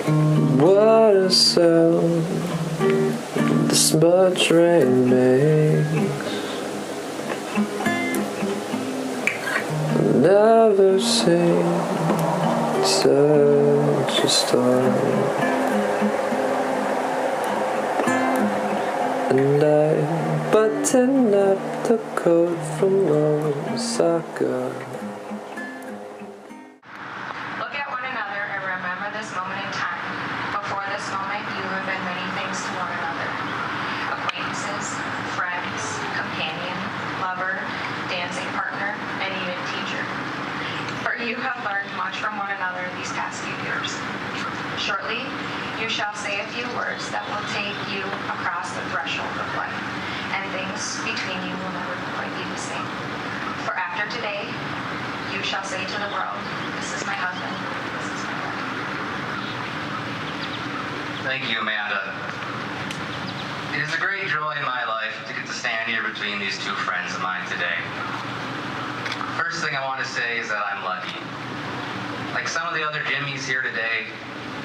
What a sound this much rain makes. Never seen such a storm. And I button up the coat from Osaka. Look at one another and remember this moment in time. Before this moment, you have been many things to one another. Acquaintances, friends, companion, lover, dancing partner, and even teacher. For you have learned much from one another these past few years. Shortly, you shall say a few words that will take you across the threshold of life, and things between you will never quite be the same. For after today, you shall say to the world, "This is my husband, this is my wife." Thank you, Amanda. It is a great joy in my life to get to stand here between these two friends of mine today. First thing I want to say is that I'm lucky. Like some of the other Jimmies here today,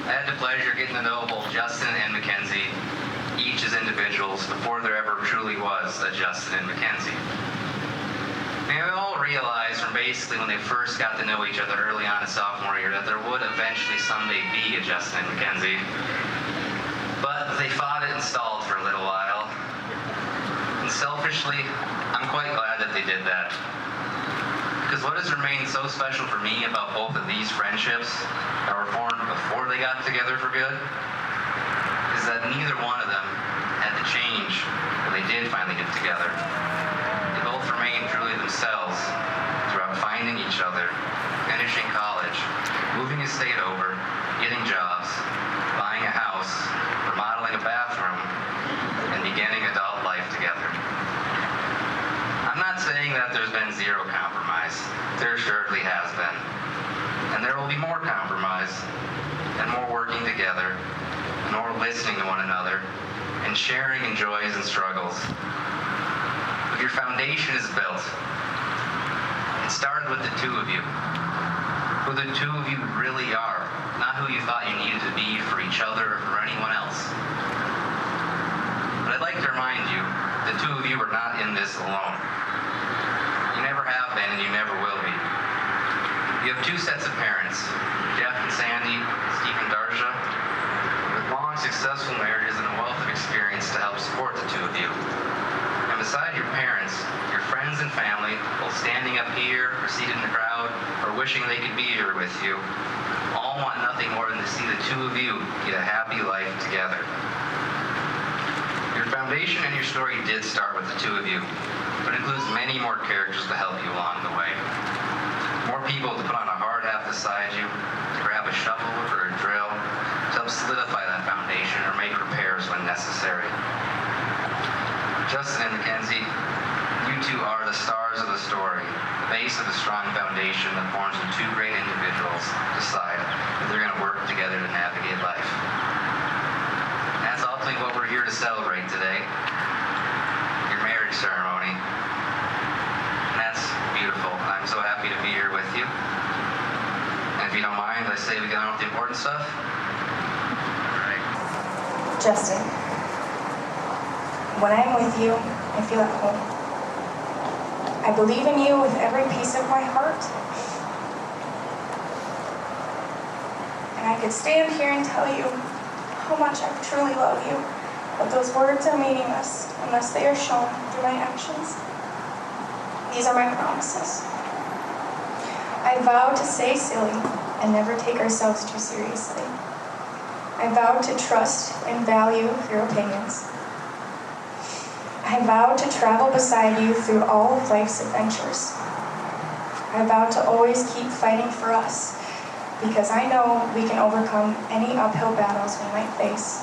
I had the pleasure of getting to know both Justin and Mackenzie, each as individuals, before there ever truly was a Justin and Mackenzie. We all realized from basically when they first got to know each other early on in sophomore year that there would eventually someday be a Justin and Mackenzie. But they fought it and stalled for a little while. And selfishly, I'm quite glad that they did that. Because what has remained so special for me about both of these friendships that were formed before they got together for good is that neither one of them had to change when they did finally get together. They both remained truly themselves throughout finding each other, finishing college, moving a state over, getting jobs, buying a house, remodeling a bathroom, and beginning adult life together. I'm not saying that there's been zero compromise. There surely has been. And there will be more compromise, and more working together, and more listening to one another, and sharing in joys and struggles. But your foundation is built. It started with the two of you. Who the two of you really are, not who you thought you needed to be for each other or for anyone else. But I'd like to remind you, the two of you are not in this alone. You never have been and you never will be. You have two sets of parents, Jeff and Sandy, Steve and Darja, with long, successful marriages and a wealth of experience to help support the two of you. And beside your parents, your friends and family, both standing up here or seated in the crowd or wishing they could be here with you, all want nothing more than to see the two of you get a happy life together. Your foundation and your story did start with the two of you, but it includes many more characters to help you along the way. More people to put on a hard hat beside you, to grab a shovel or a drill, to help solidify that foundation or make repairs when necessary. Justin and Mackenzie, you two are the stars of the story, the base of the strong foundation that forms when two great individuals decide that they're going to work together to navigate life. And that's ultimately what we're here to celebrate today, your marriage ceremony. And that's beautiful. I'm so happy to be here with you. And if you don't mind, I say we get on with the important stuff. All right. Justin, when I'm with you, I feel at home. I believe in you with every piece of my heart. And I could stand here and tell you how much I truly love you, but those words are meaningless unless they are shown through my actions. These are my promises. I vow to stay silly and never take ourselves too seriously. I vow to trust and value your opinions. I vow to travel beside you through all of life's adventures. I vow to always keep fighting for us, because I know we can overcome any uphill battles we might face.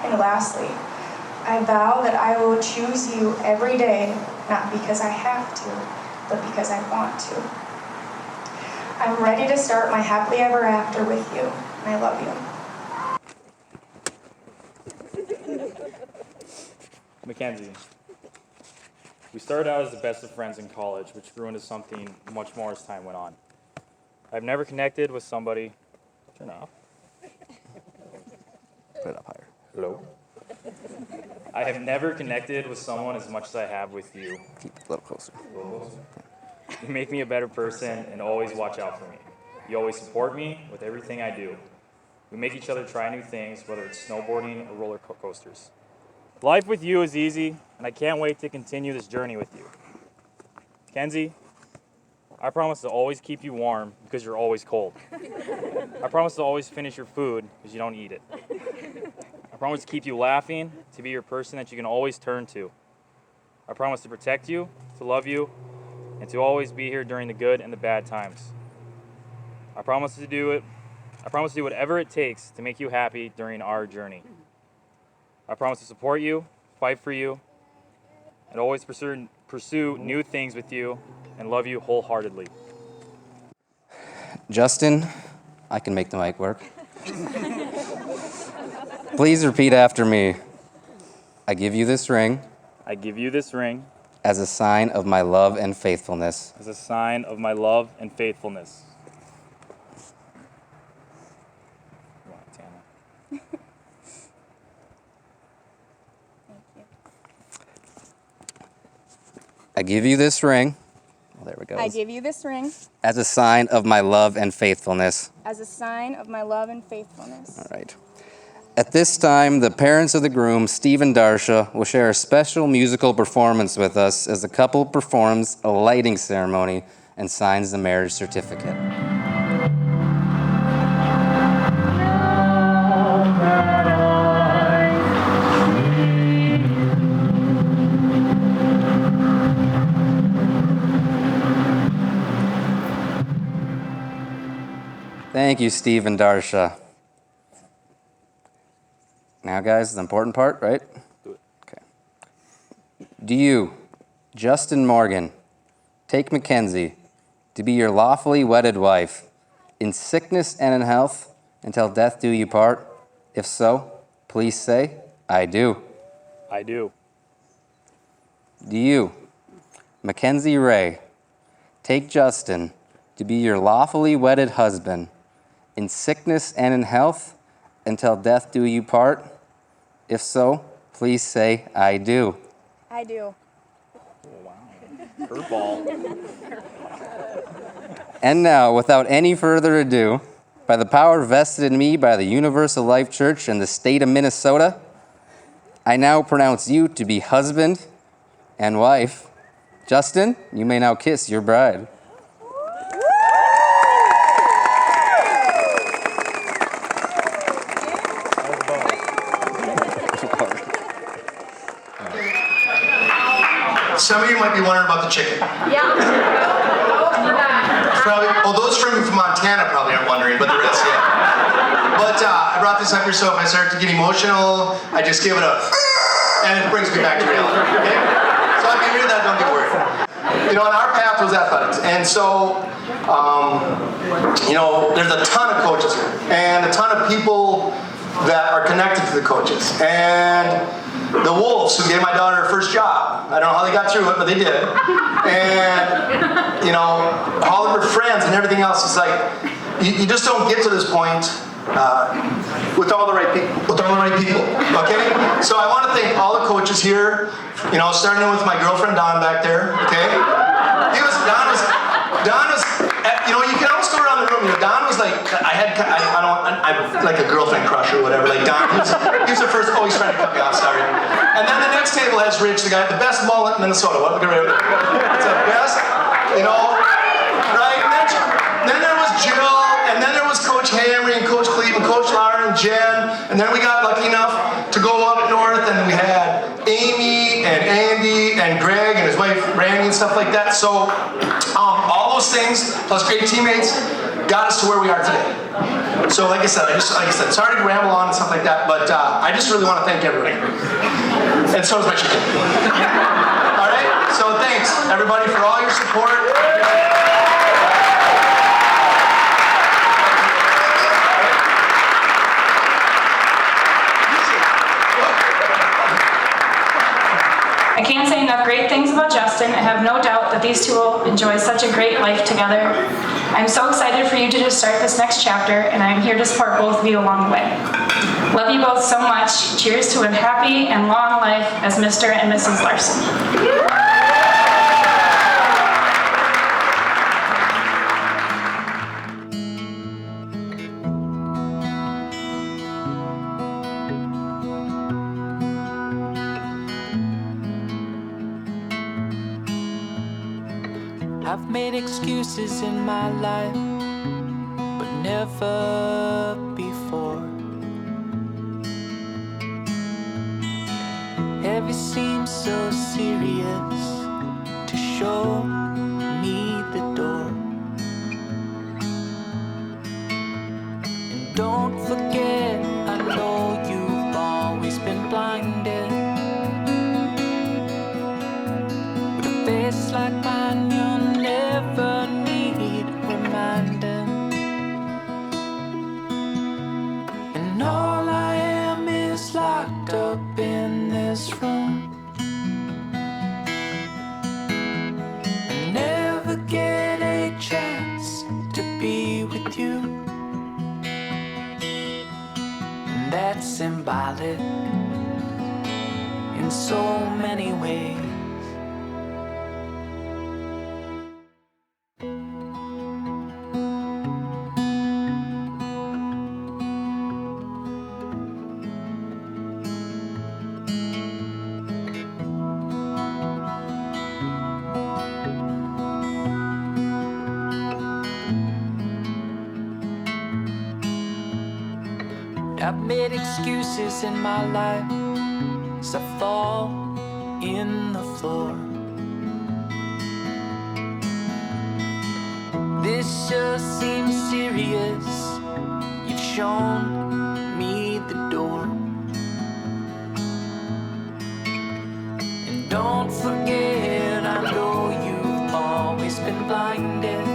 And lastly, I vow that I will choose you every day, not because I have to, but because I want to. I'm ready to start my happily ever after with you, and I love you. Mackenzie. We started out as the best of friends in college, which grew into something much more as time went on. I've never connected with somebody, turn off. Put it up higher. Hello. I have never connected with someone as much as I have with you. Keep it a little closer. You make me a better person and always watch out for me. You always support me with everything I do. We make each other try new things, whether it's snowboarding or roller coasters. Life with you is easy, and I can't wait to continue this journey with you. Kenzie, I promise to always keep you warm because you're always cold. I promise to always finish your food because you don't eat it. I promise to keep you laughing, to be your person that you can always turn to. I promise to protect you, to love you, and to always be here during the good and the bad times. I promise to do whatever it takes to make you happy during our journey. I promise to support you, fight for you, and always pursue new things with you and love you wholeheartedly. Justin, I can make the mic work. Please repeat after me. I give you this ring I give you this ring as a sign of my love and faithfulness. as a sign of my love and faithfulness. Come on, Tana. I give you this ring. Oh, there we go. I give you this ring As a sign of my love and faithfulness. as a sign of my love and faithfulness. All right. At this time, the parents of the groom, Steve and Darsha, will share a special musical performance with us as the couple performs a lighting ceremony and signs the marriage certificate. Thank you, Steve and Darsha. Now, guys, the important part, right? Do it. Okay. Do you, Justin Morgan, take Mackenzie to be your lawfully wedded wife in sickness and in health until death do you part? If so, please say, I do. I do. Do you, Mackenzie Ray, take Justin to be your lawfully wedded husband in sickness and in health until death do you part? If so, please say, I do. I do. Curveball. And now, without any further ado, by the power vested in me by the Universal Life Church in the state of Minnesota, I now pronounce you to be husband and wife. Justin, you may now kiss your bride. Some of you might be wondering about the chicken. Yeah. Probably, oh, those from Montana probably aren't wondering, but the rest, yeah. But I brought this up here, so if I start to get emotional, I just give it a, and it brings me back to reality. Okay? So if you hear that, don't get worried. You know, and our path was athletics, and so, you know, there's a ton of coaches here, and a ton of people that are connected to the coaches, and the Wolves, who gave my daughter her first job. I don't know how they got through it, but they did. And, you know, all of her friends and everything else. It's like, you just don't get to this point with all the right people. Okay? So I want to thank all the coaches here, you know, starting with my girlfriend Dawn back there, okay? Don was, you know, you can almost go around the room. You know, Don was like, I'm like a girlfriend crush or whatever. Like Don, he was the first. Oh, he's trying to cut me off. Sorry. And then the next table has Rich, the guy, the best mullet in Minnesota. What? It's the best, you know, right? And then there was Jill, and then there was Coach Hamry and Coach Cleve and Coach Lara and Jen, and then we got lucky enough to go up north, and we had Amy and Andy and Greg and his wife Randy and stuff like that. So all those things plus great teammates got us to where we are today. So like I said, sorry to ramble on and stuff like that, but I just really want to thank everybody. And so does my chicken. All right. So thanks everybody for all your support. I can't say enough great things about Justin. I have no doubt that these two will enjoy such a great life together. I'm so excited for you to just start this next chapter, and I'm here to support both of you along the way. Love you both so much. Cheers to a happy and long life as Mr. and Mrs. Larson. I've made excuses in my life, but never before. Every seems so serious to show me the door. And don't forget, I know you've always been blinded. With a face like mine, you'll never need reminding. And all I am is locked up in this room. I never get a chance to be with you. And that's symbolic in so many ways. I've made excuses in my life as I fall in the floor. This sure seems serious. You've shown me the door. And don't forget, I know you've always been blinded.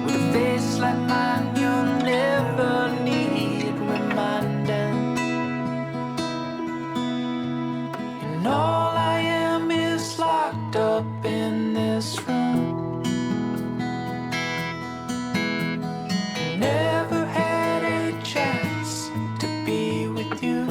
With a face like mine, you'll never need reminding. And all I am is locked up in this room. Never had a chance to be with you.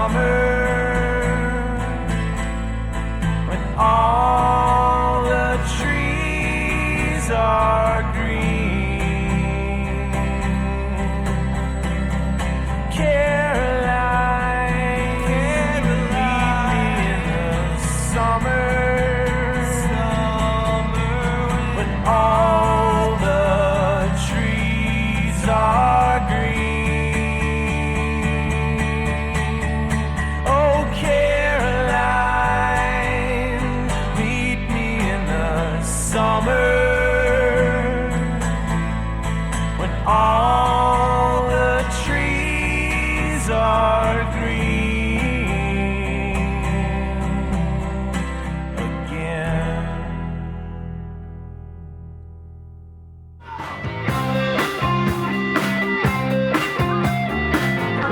summer, when all the trees are green. Caroline, meet me in the summer, when all the trees are green. Oh, Caroline, meet me in the summer, when all the trees are green again.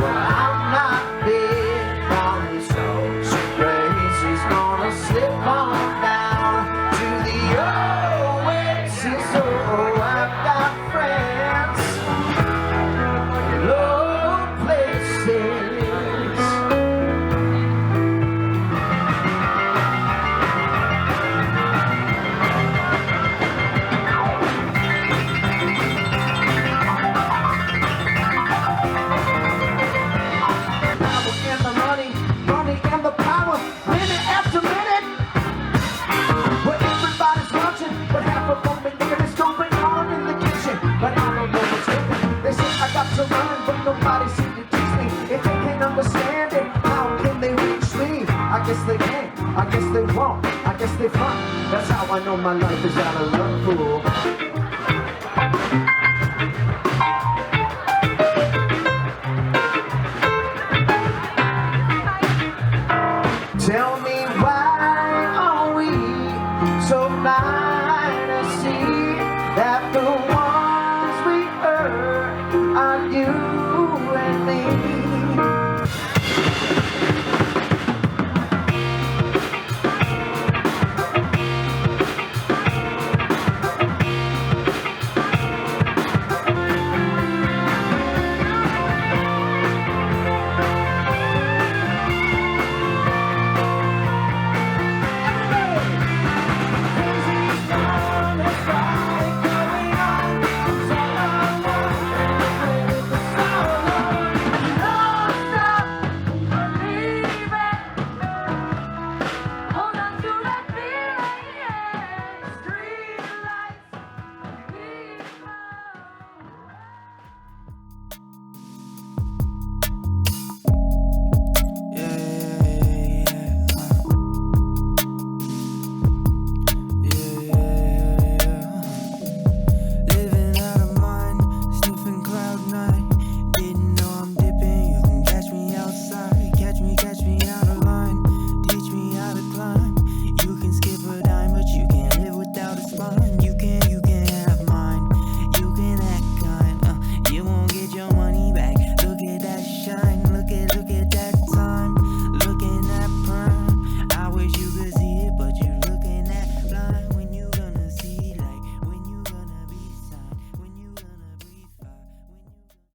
I'm not big on these social praise. He's gonna slip on down to the oasis. Oh, I've got friends, low places. Power and the money, money and the power, minute after minute. Where everybody's watching, but half of them ain't thinking it's going on in the kitchen. But I don't know what's happening. They say I got to learn, but nobody seems to teach me. If they can't understand it, how can they reach me? I guess they can't, I guess they won't, I guess they front. That's how I know my life is out of love, fool.